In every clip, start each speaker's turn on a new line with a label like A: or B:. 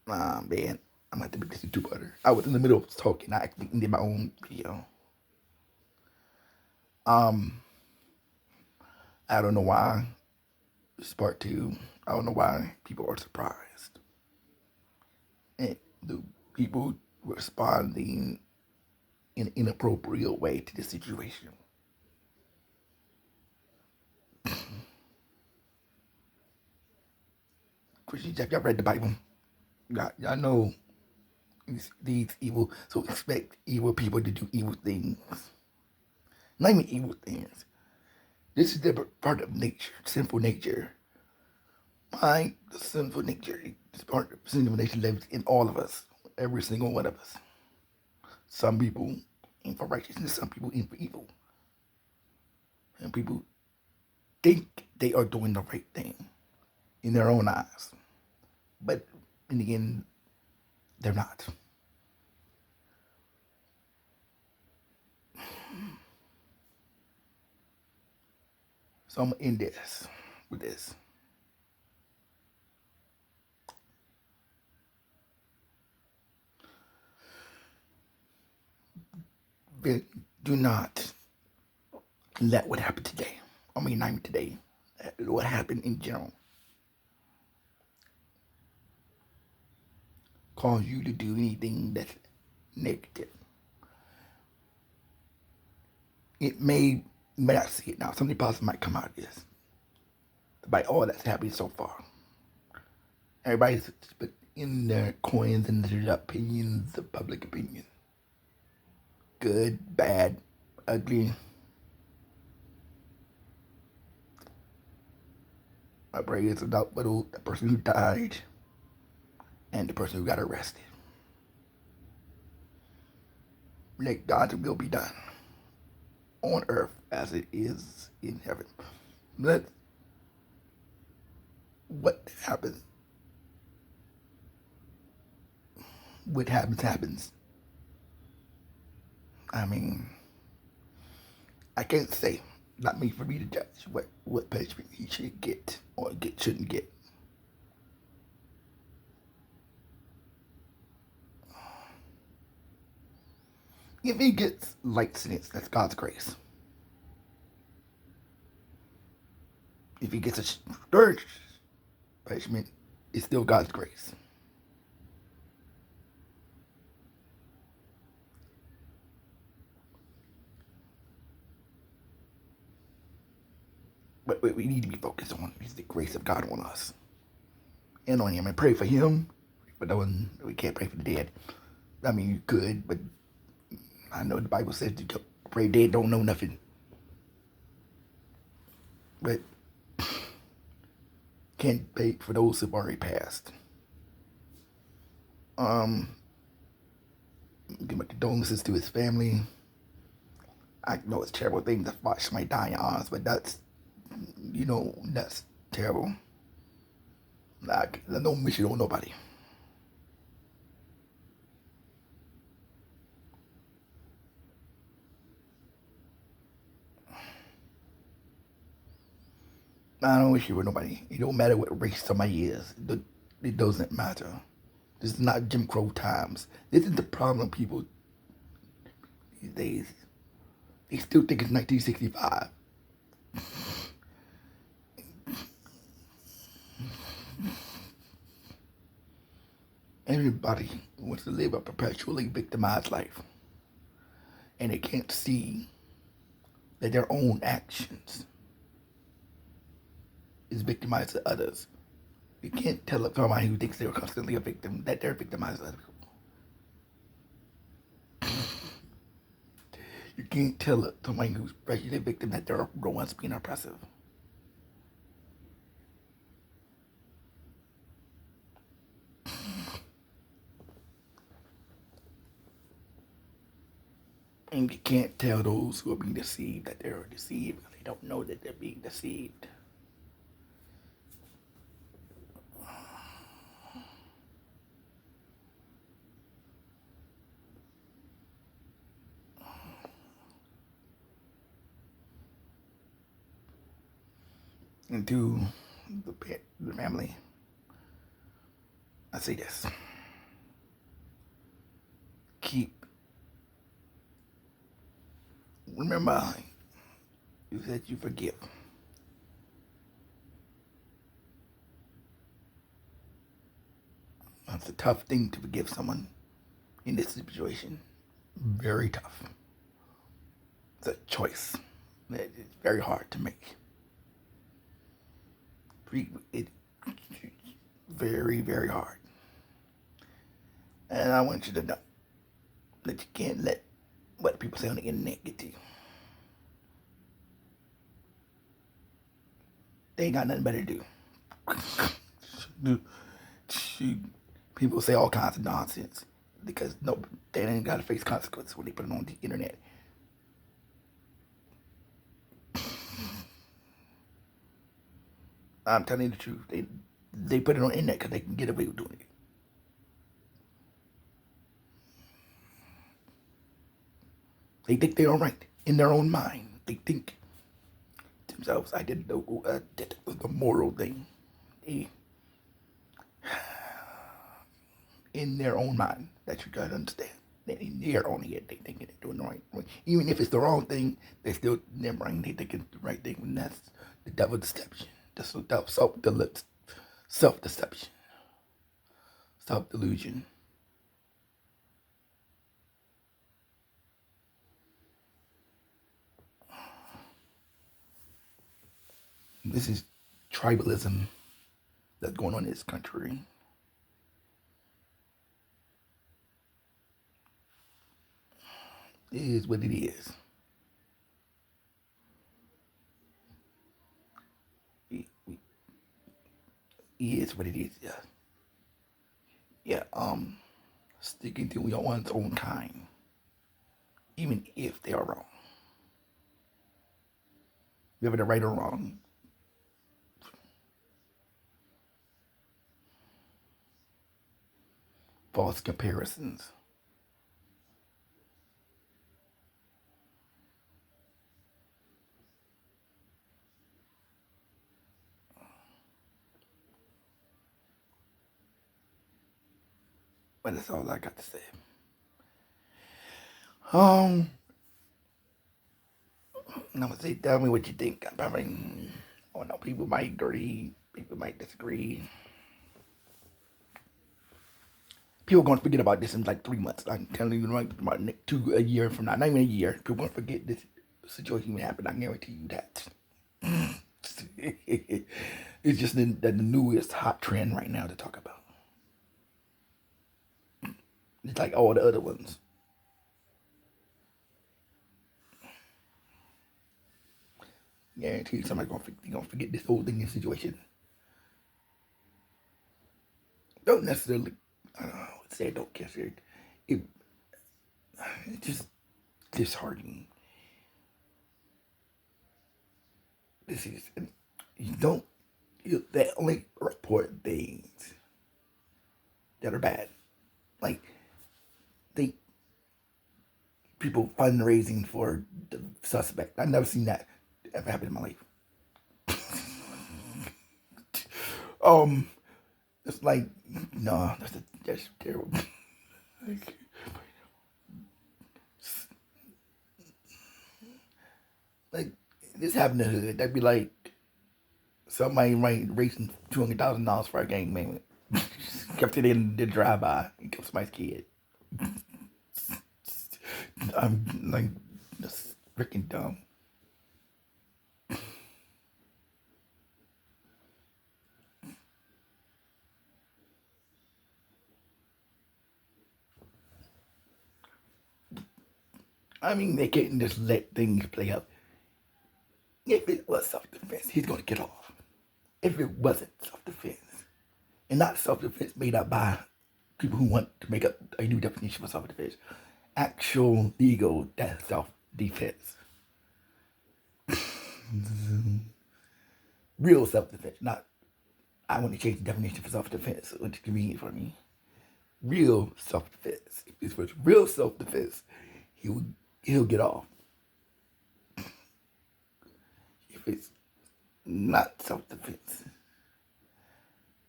A: Man, I'm gonna have to make this a two-parter. I was in the middle of talking. I actually ended my own video. Um, I don't know why it's part two. I don't know why people are surprised. And the people responding in an inappropriate way to the situation. Christians, have y'all read the Bible? Y'all know these evil, so expect evil people to do evil things. Not even evil things. This is the part of nature, sinful nature. The sinful nature is part of sinful nature lives in all of us, every single one of us. Some people aim for righteousness, some people aim for evil. And people think they are doing the right thing in their own eyes. But in the end, they're not. So I'm gonna end this with this. Do not let what happened today, not even today, what happened in general, cause you to do anything that's negative. It may, you may not see it now. Something positive might come out of this. By all that's happening so far. Everybody's in their coins and their opinions, the public opinion. Good, bad, ugly. My prayers about the person who died and the person who got arrested. Let God's will be done on earth as it is in heaven. Let what happens, happens. I mean, I can't say, not me for me to judge what punishment he should get or shouldn't get. If he gets light sentence, that's God's grace. If he gets a third punishment, it's still God's grace. But what we need to be focused on is the grace of God on us and on him, and pray for him. But no one, we can't pray for the dead. I mean, you could, but I know the Bible says you pray dead don't know nothing. But can't pay for those who've already passed. Give my condolences to his family. I know it's a terrible thing to watch somebody die in your arms, but that's terrible. Like, I don't wish it on nobody. I don't wish it with nobody. It don't matter what race somebody is. It doesn't matter. This is not Jim Crow times. This is the problem, people, these days. They still think it's 1965. Everybody wants to live a perpetually victimized life. And they can't see that their own actions is victimizing others. You can't tell somebody who thinks they're constantly a victim that they're victimizing other people. You can't tell somebody who's actually a victim that they're the ones being oppressive. And you can't tell those who are being deceived that they're deceived. They don't know that they're being deceived. And to the family, I say this. keep, remember, you said you forgive. It's a tough thing to forgive someone in this situation. Very tough. It's a choice that is very hard to make. It's very, very hard. And I want you to know that you can't let what people say on the internet get to you. They ain't got nothing better to do. People say all kinds of nonsense because no, they ain't got to face consequences when they put it on the internet. I'm telling you the truth. They put it on the internet because they can get away with doing it. They think they're all right in their own mind. They think to themselves, I did the moral thing. They, in their own mind, that you gotta understand. In their own head, they think they're doing the right thing. Even if it's the wrong thing, they still in their brain they think it's the right thing. And that's the devil's deception. That's self-deception, self-delusion. This is tribalism that's going on in this country. It is what it is. It is what it is, yeah. Yeah, sticking to one's own kind, even if they are wrong. Whether they're right or wrong. False comparisons. But that's all I got to say. I'm gonna say, tell me what you think. I mean, I don't know, people might agree, people might disagree. People are gonna forget about this in like 3 months. I'm telling you, right, about a year from now, not even a year. People are gonna forget this situation even happened. I guarantee you that. It's just the newest hot trend right now to talk about. It's like all the other ones. Guarantee you somebody's gonna forget this whole thing, this situation. Don't necessarily, I don't know, I would say don't care. It's just disheartening. This is, they only report things that are bad. Like, people fundraising for the suspect. I've never seen that ever happen in my life. It's like, no, that's terrible. Like, this happened to her. That'd be like somebody raising $200,000 for a gang man. Kept it in the drive-by. He killed somebody's kid. I'm like, that's freaking dumb. I mean, they can't just let things play out. If it was self-defense, he's gonna get off. If it wasn't self-defense, and not self-defense made up by people who want to make up a new definition for self-defense, actual legal self-defense, real self-defense. Not, I want to change the definition for self-defense, which is convenient for me. Real self-defense. If this was real self-defense, he'll get off. If it's not self-defense,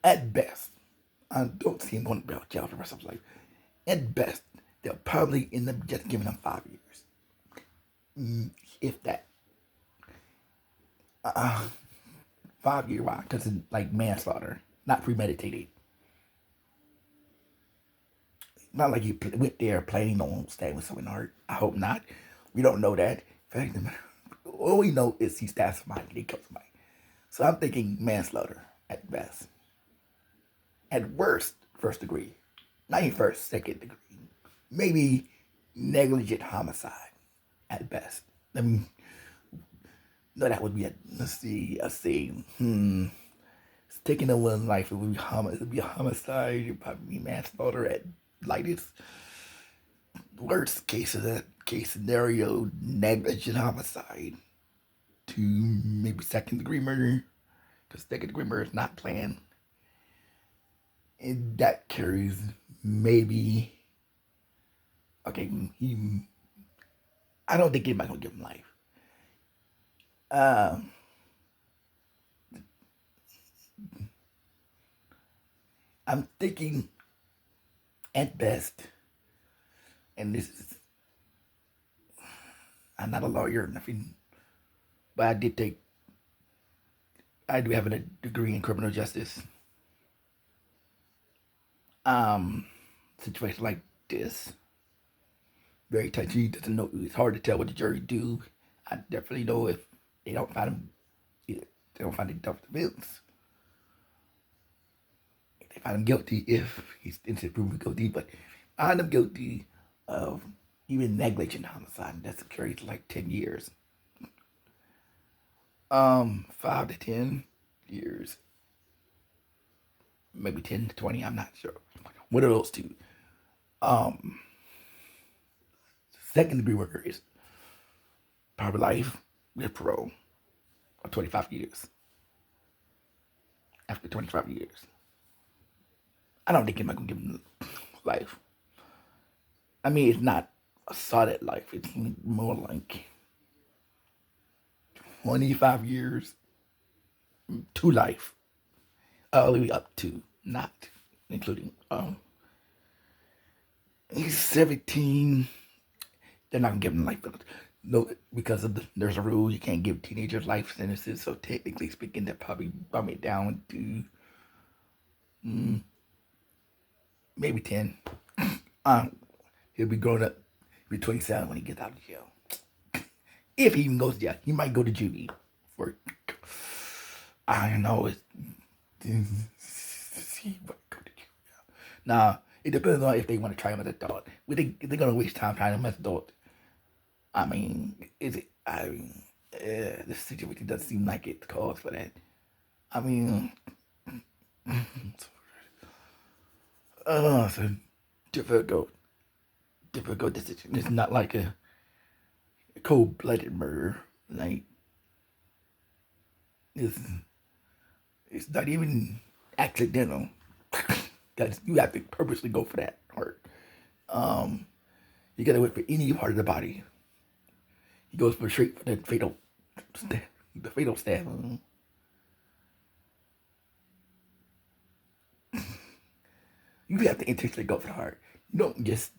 A: at best, I don't see him going to jail for the rest of his life. At best, they'll probably end up just giving him 5 years, if that. 5 year why? Because it's like manslaughter, not premeditated. Not like he went there planning on stabbing someone in the heart. I hope not. We don't know that. In fact, all we know is he stabbed somebody and he killed somebody. So I'm thinking manslaughter at best. At worst, first degree. Not even first, second degree. Maybe negligent homicide at best. I mean, no, that would be it's taking a one's life. It would be a homicide. It would probably be manslaughter at lightest. Worst case of that case scenario, negligent homicide to maybe second degree murder, because second degree murder is not planned. And that carries maybe, okay, I don't think anybody's gonna give him life. I'm thinking at best, and this is, I'm not a lawyer or nothing, but I do have a degree in criminal justice. Situation like this, very touchy. Doesn't know. It's hard to tell what the jury do. I definitely know if they don't find him, they don't find him defense. They find him guilty if he's innocent proven guilty, but find him guilty of even negligent homicide. That's carries like 10 years. 5 to 10 years, maybe 10 to 20. I'm not sure. What are those two? Second degree murder is probably life with parole or 25 years. After 25 years, I don't think I'm gonna give him life. I mean, it's not a solid life. It's more like 25 years to life, all the way up to, not including. He's 17. They're not gonna give him life. No, because there's a rule you can't give teenagers life sentences. So technically speaking, they'll probably bump it down to maybe 10. He'll be grown up. He'll be 27 when he gets out of jail. If he even goes to jail, he might go to juvie for. I don't know. Now, it depends on if they want to try him as an adult. If they're gonna waste time trying him as an adult, I mean, is it? I mean, this situation doesn't seem like it's cause for that. I mean, it's a difficult decision. It's not like a cold-blooded murder. Like, it's not even accidental. Because you have to purposely go for that part. You gotta wait for any part of the body. He goes straight for the fatal stab. The fatal stab. You have to intentionally go for the heart. You don't just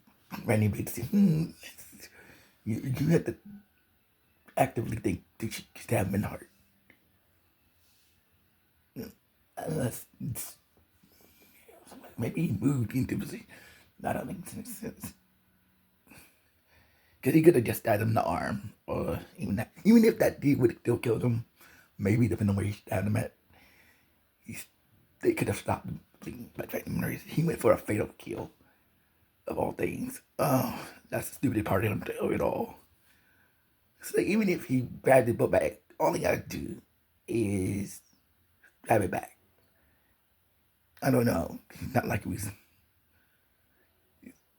A: randomly say, you have to actively think to stab him in the heart. Unless maybe he moved into position. That don't make sense. Because he could have just stabbed him in the arm, or even if that deed would have still killed him, maybe depending on where he stabbed him at, they could have stopped him. He went for a fatal kill, of all things. Oh, that's the stupid part of it all. So even if he grabbed the book back, all he gotta do is grab it back. I don't know. It's not like it was.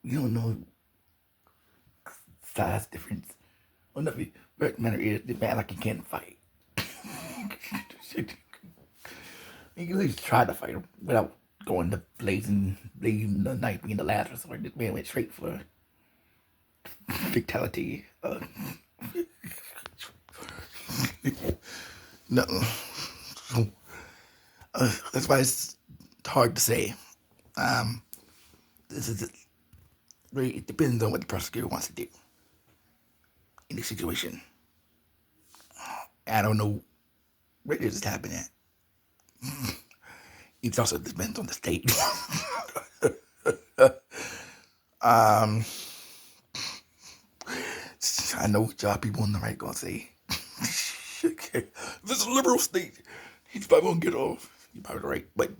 A: You don't know size difference. Well, nothing. But matter is, the man like he can't fight. You can at least try to fight him without going to blazing the knife being the last resort. This man went straight for fatality. No. That's why it's hard to say. This is It depends on what the prosecutor wants to do in this situation. I don't know where this is happening at. It also depends on the state. um, I know what y'all people on the right gonna say. Okay. This is a liberal state. He's probably gonna get off. You're probably right, but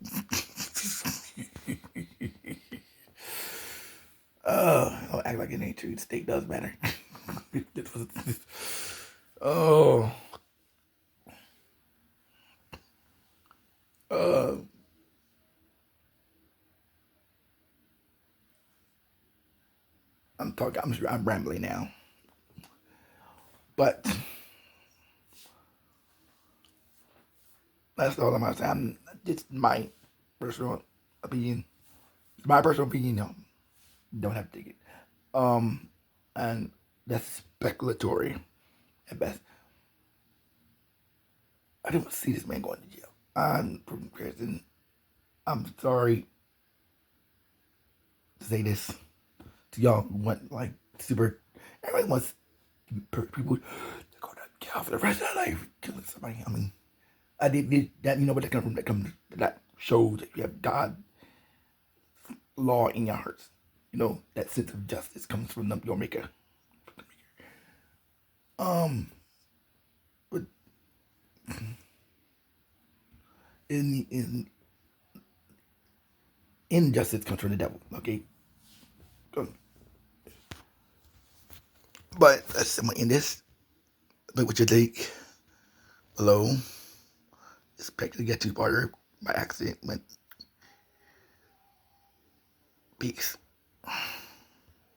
A: don't act like it ain't true. The state does matter. Oh, I'm talking. I'm rambling now, but that's all I'm gonna say. It's my personal opinion. My personal opinion. No, don't have to take it. And that's speculatory at best. I don't see this man going to jail. From prison. I'm sorry to say this to y'all who want like super. Everybody wants people to go to jail for the rest of their life killing somebody. I mean, I did that. You know what that comes from? That shows that you have God law in your hearts. You know that sense of justice comes from your maker. But in injustice comes from the devil. Okay. But I'm gonna end this. But what you think below. Expect to get too far by accident. But peace.